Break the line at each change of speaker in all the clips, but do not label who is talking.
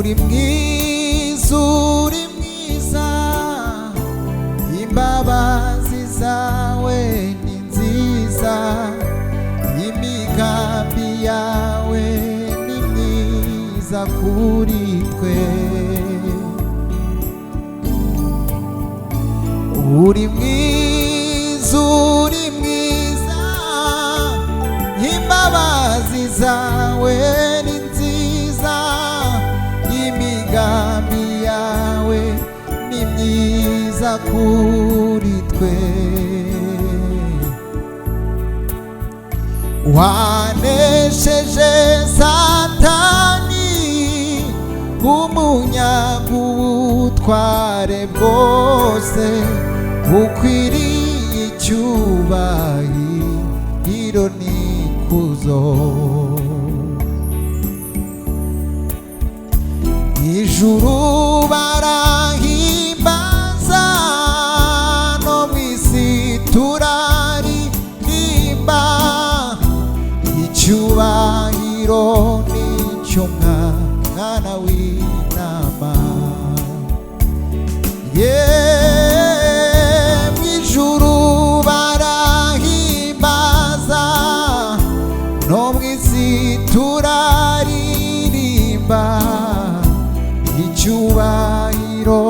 uri mwiza, uri mwiza, imbabazi zawe ni nziza, imigambi yawe ni myiza kuri twe. Uri mwiza, uri mwiza, imbabazi zawe ni nziza, imigambi yawe ni myiza kuri twe. Wanesheje Satani, umunyabutware bwose, ukwiriye icyubahiro n'ikuzo. Ijuru barahimbaza, no mu isi turaririmba, icyubahiro n'icyo mwana w'intama. Mw'ijuru barahimbaza, no mu isi turaririmba, icyubahiro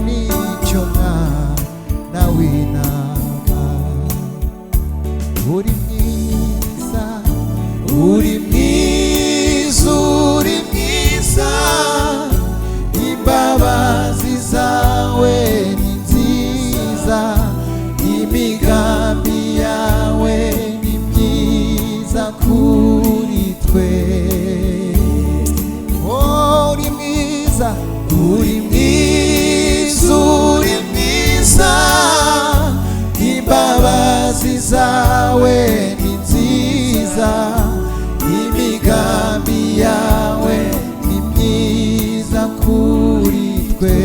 n'icyo mwana w'intama. Uri mwiza, uri mwiza, uri mwiza, imbabazi zawe ni nziza, imigambi yawe ni myiza kuri twe. Uri mwiza, uri mwiza, uri mwiza, imbabazi zawe ni nziza, imigambi yawe ni myiza kuri twe.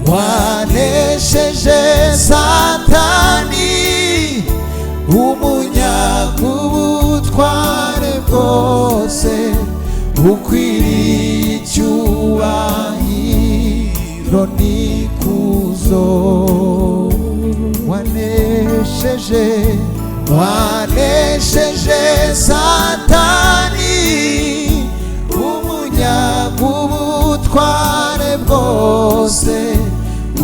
Wanesheje Satani, umunyabutware bwose, ukwiriye icyubahiro n'ikuzo. Wanesheje Satani, umunyabutware bwose,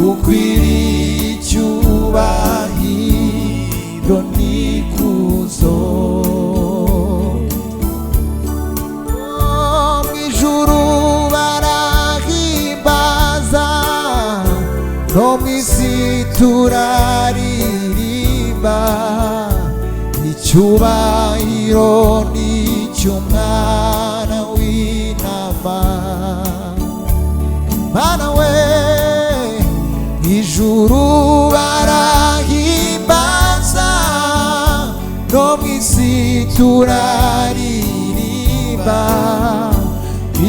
ukwiriye icyubahiro n'ikuzo. Mw'ijuru barahimbaza, no mu isi turaririmba, icyubahiro n'icy'umwana w'intama. Mana we, ijuru barahimbaza, no mu isi turaririmba,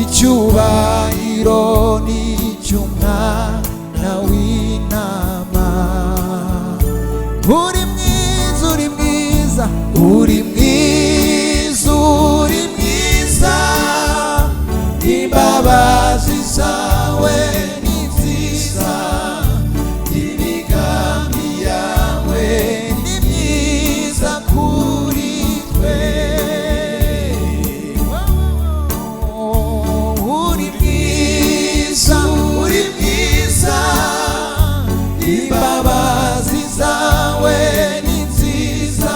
icyubahiro n'icy'umwana w'intama. Uri mwiza, uri mwiza, uri mwiza, uri mwiza, imbabazi zawe ni nziza, imigambi yawe ni myiza kuri twe. Uri mwiza, uri mwiza, imbabazi zawe ni nziza,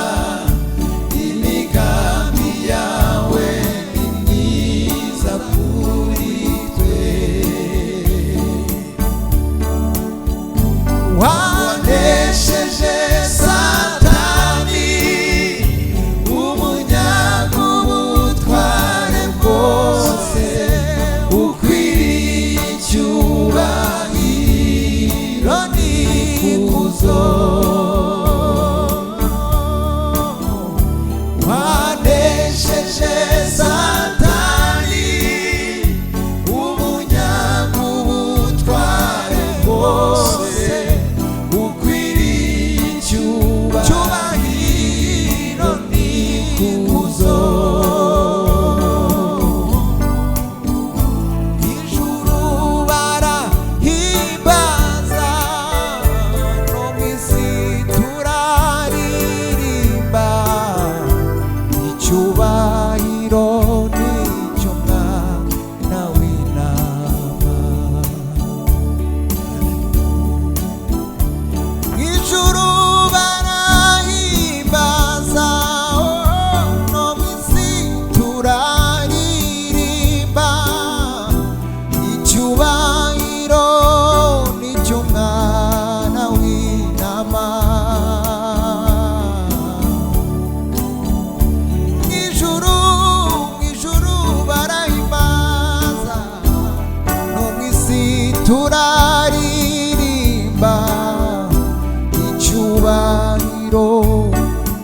icyubahiro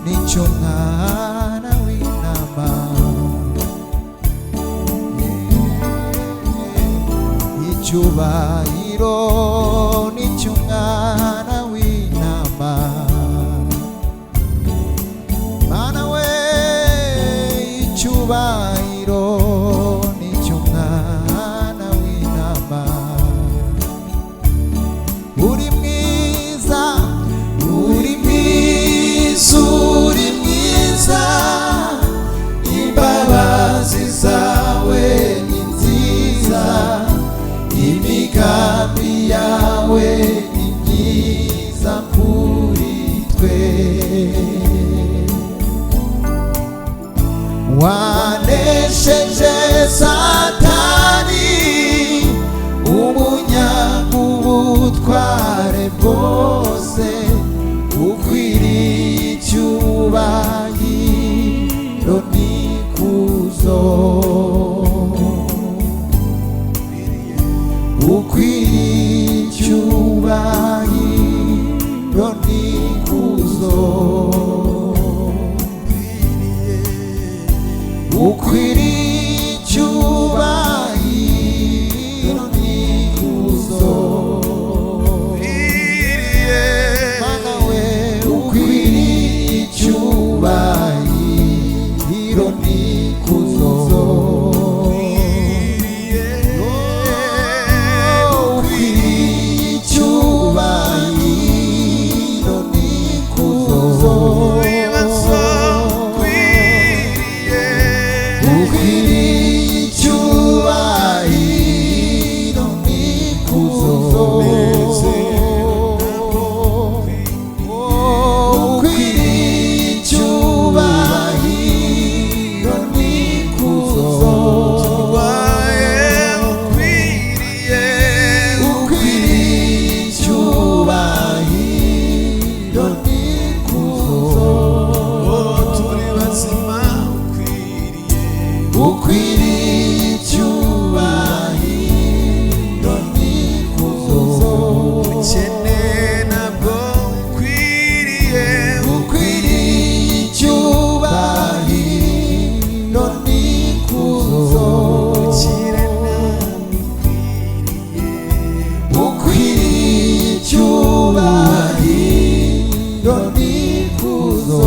nicyo mwana w'intama, icyubahiro nicyo mwana w'intama. Mana we, icyubahiro nicyo mwana w'intama. Uri mwiza, uri mwiza, uri mwiza, imbabazi zawe ni nziza, imigambi yawe ni myiza kuri twe. Wanesheje Satani, umunyabutware bwose, ukwiriye icyubahiro n'ikuzo, ukwiriye icyubahiro n'ikuzo, ukwiriye icyubahiro n'ikuzo. Mana we, ukwiriye icyubahiro n'ikuzo, ukwiriye icyubahiro n'ikuzo, icyubahiro n'ikuzo.